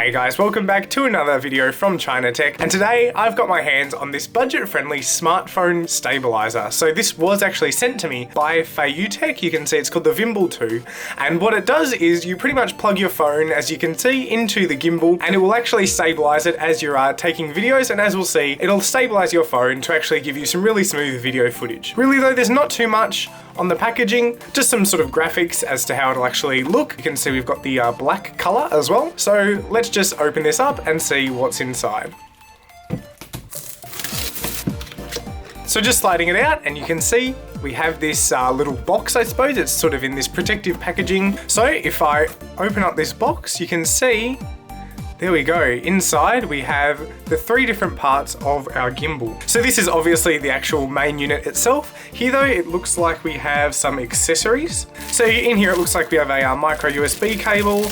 Hey guys, welcome back to another video from ChinaTech, and today I've got my hands on this budget-friendly smartphone stabilizer. So this was actually sent to me by Feiyu Tech. You can see it's called the Vimble 2, and what it does is you pretty much plug your phone, as you can see, into the gimbal, and it will actually stabilize it as you're taking videos, and as we'll see, it'll stabilize your phone to actually give you some really smooth video footage. Really though, there's not too much on the packaging, just some sort of graphics as to how it'll actually look. You can see we've got the black color as well. So let's just open this up and see what's inside. So just sliding it out, and you can see we have this little box, I suppose. It's sort of in this protective packaging. So if I open up this box, you can see, there we go. Inside we have the three different parts of our gimbal. So this is obviously the actual main unit itself. Here though, it looks like we have some accessories. So in here it looks like we have a micro USB cable,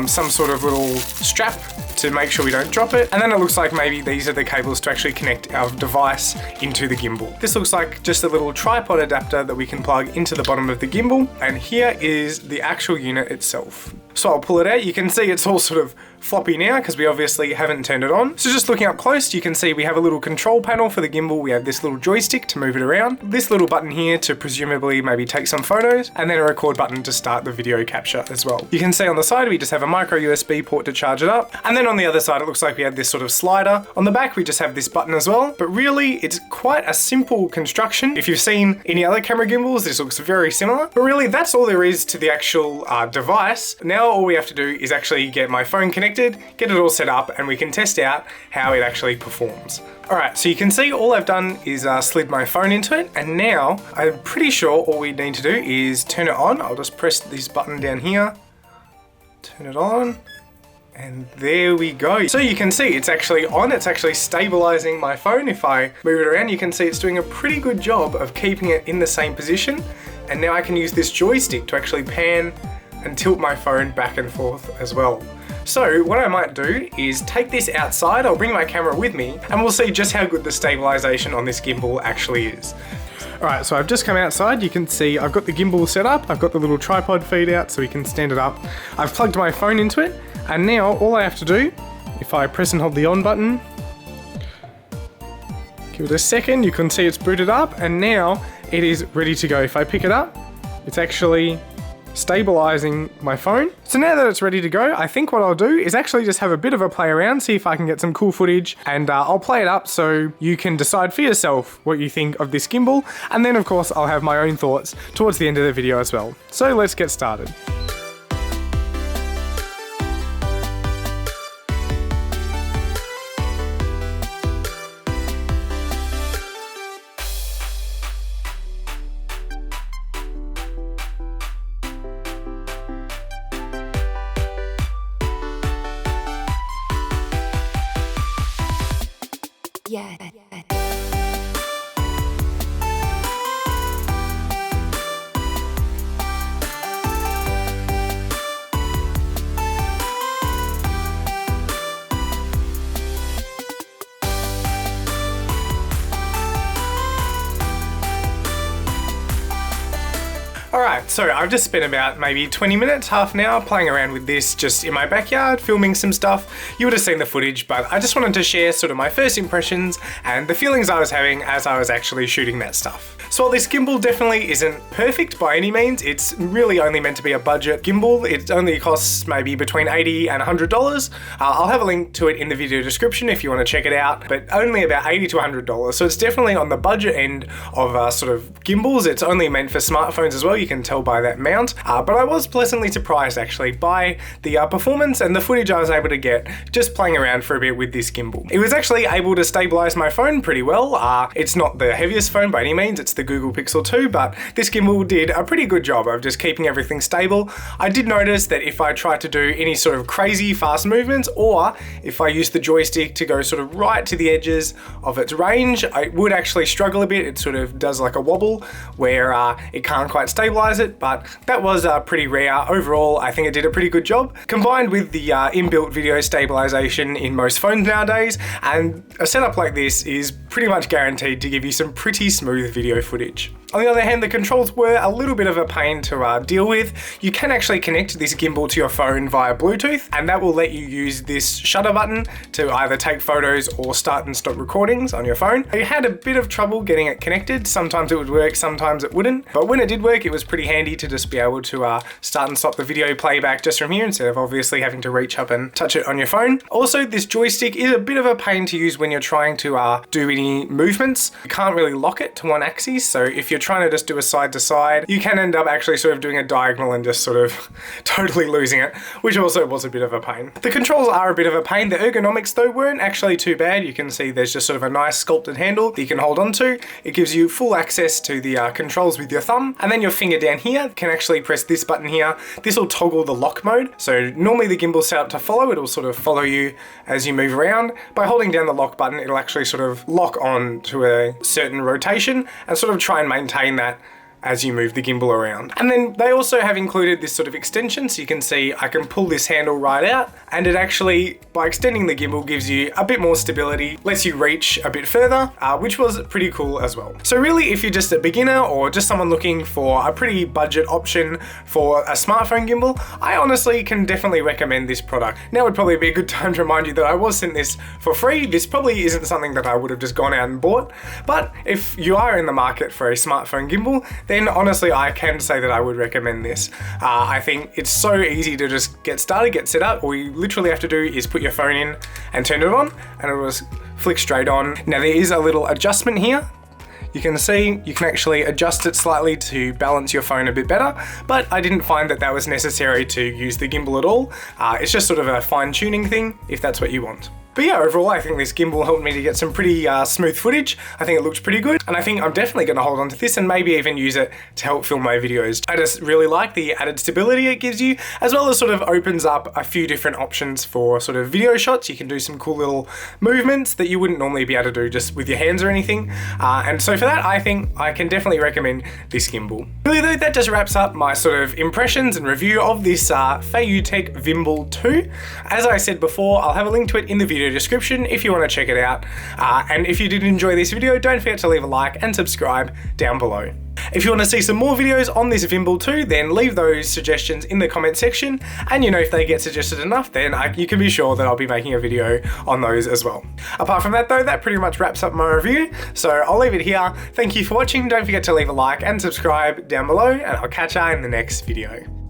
some sort of little strap to make sure we don't drop it. And then it looks like maybe these are the cables to actually connect our device into the gimbal. This looks like just a little tripod adapter that we can plug into the bottom of the gimbal. And here is the actual unit itself. So I'll pull it out. You can see it's all sort of floppy now because we obviously haven't turned it on. So just looking up close, you can see we have a little control panel for the gimbal. We have this little joystick to move it around, this little button here to presumably maybe take some photos, and then a record button to start the video capture as well. You can see on the side we just have a micro USB port to charge it up, and then on the other side it looks like we have this sort of slider. On the back we just have this button as well, but really it's quite a simple construction. If you've seen any other camera gimbals, this looks very similar, but really that's all there is to the actual device. Now all we have to do is actually get my phone connected, get it all set up, and we can test out how it actually performs. Alright, so you can see all I've done is slid my phone into it, and now I'm pretty sure all we need to do is turn it on. I'll just press this button down here, turn it on, and there we go. So you can see it's actually on, it's actually stabilizing my phone. If I move it around, you can see it's doing a pretty good job of keeping it in the same position, and now I can use this joystick to actually pan and tilt my phone back and forth as well. So what I might do is take this outside, I'll bring my camera with me, and we'll see just how good the stabilization on this gimbal actually is. Alright, so I've just come outside. You can see I've got the gimbal set up, I've got the little tripod feed out so we can stand it up. I've plugged my phone into it, and now all I have to do, if I press and hold the on button, give it a second, you can see it's booted up, and now it is ready to go. If I pick it up, it's actually stabilizing my phone. So now that it's ready to go, I think what I'll do is actually just have a bit of a play around, see if I can get some cool footage, and I'll play it up so you can decide for yourself what you think of this gimbal, and then of course I'll have my own thoughts towards the end of the video as well. So let's get started. Yeah. Alright, so I've just spent about maybe 20 minutes, half an hour playing around with this just in my backyard, filming some stuff. You would have seen the footage, but I just wanted to share sort of my first impressions and the feelings I was having as I was actually shooting that stuff. So while this gimbal definitely isn't perfect by any means, it's really only meant to be a budget gimbal. It only costs maybe between $80 and $100. I'll have a link to it in the video description if you want to check it out, but only about $80 to $100. So it's definitely on the budget end of sort of gimbals. It's only meant for smartphones as well. You can tell by that mount, but I was pleasantly surprised actually by the performance and the footage I was able to get just playing around for a bit with this gimbal. It was actually able to stabilize my phone pretty well. It's not the heaviest phone by any means, it's the Google Pixel 2, but this gimbal did a pretty good job of just keeping everything stable. I did notice that if I tried to do any sort of crazy fast movements, or if I used the joystick to go sort of right to the edges of its range, I would actually struggle a bit. It sort of does like a wobble where it can't quite stabilize it, but that was pretty rare. Overall, I think it did a pretty good job. Combined with the inbuilt video stabilization in most phones nowadays, and a setup like this is pretty much guaranteed to give you some pretty smooth video footage. On the other hand, the controls were a little bit of a pain to deal with. You can actually connect this gimbal to your phone via Bluetooth, and that will let you use this shutter button to either take photos or start and stop recordings on your phone. I had a bit of trouble getting it connected. Sometimes it would work, sometimes it wouldn't. But when it did work, it was pretty handy to just be able to start and stop the video playback just from here instead of obviously having to reach up and touch it on your phone. Also, this joystick is a bit of a pain to use when you're trying to do any movements. You can't really lock it to one axis, so if you're trying to just do a side to side, you can end up actually sort of doing a diagonal and just sort of totally losing it, which also was a bit of a pain. The controls are a bit of a pain. The ergonomics though weren't actually too bad. You can see there's just sort of a nice sculpted handle that you can hold onto. It gives you full access to the controls with your thumb, and then your finger down here can actually press this button here. This will toggle the lock mode. So normally the gimbal's set up to follow. It'll sort of follow you as you move around. By holding down the lock button, it'll actually sort of lock on to a certain rotation and sort of try and maintain that as you move the gimbal around. And then they also have included this sort of extension, so you can see I can pull this handle right out, and it actually, by extending the gimbal, gives you a bit more stability, lets you reach a bit further, which was pretty cool as well. So really, if you're just a beginner or just someone looking for a pretty budget option for a smartphone gimbal, I honestly can definitely recommend this product. Now would probably be a good time to remind you that I was sent this for free. This probably isn't something that I would have just gone out and bought, but if you are in the market for a smartphone gimbal, then honestly I can say that I would recommend this. I think it's so easy to just get started, get set up. All you literally have to do is put your phone in and turn it on, and it will just flick straight on. Now there is a little adjustment here. You can see you can actually adjust it slightly to balance your phone a bit better, but I didn't find that that was necessary to use the gimbal at all. It's just sort of a fine-tuning thing if that's what you want. But yeah, overall I think this gimbal helped me to get some pretty smooth footage. I think it looks pretty good, and I think I'm definitely going to hold on to this and maybe even use it to help film my videos. I just really like the added stability it gives you, as well as sort of opens up a few different options for sort of video shots. You can do some cool little movements that you wouldn't normally be able to do just with your hands or anything. And so for that, I think I can definitely recommend this gimbal. Really though, that just wraps up my sort of impressions and review of this Feiyu Vimble 2. As I said before, I'll have a link to it in the video description if you want to check it out. And if you did enjoy this video, don't forget to leave a like and subscribe down below. If you want to see some more videos on this Vimble 2, then leave those suggestions in the comment section, and if they get suggested enough, then you can be sure that I'll be making a video on those as well. Apart from that though, that pretty much wraps up my review, so I'll leave it here. Thank you for watching, don't forget to leave a like and subscribe down below, and I'll catch you in the next video.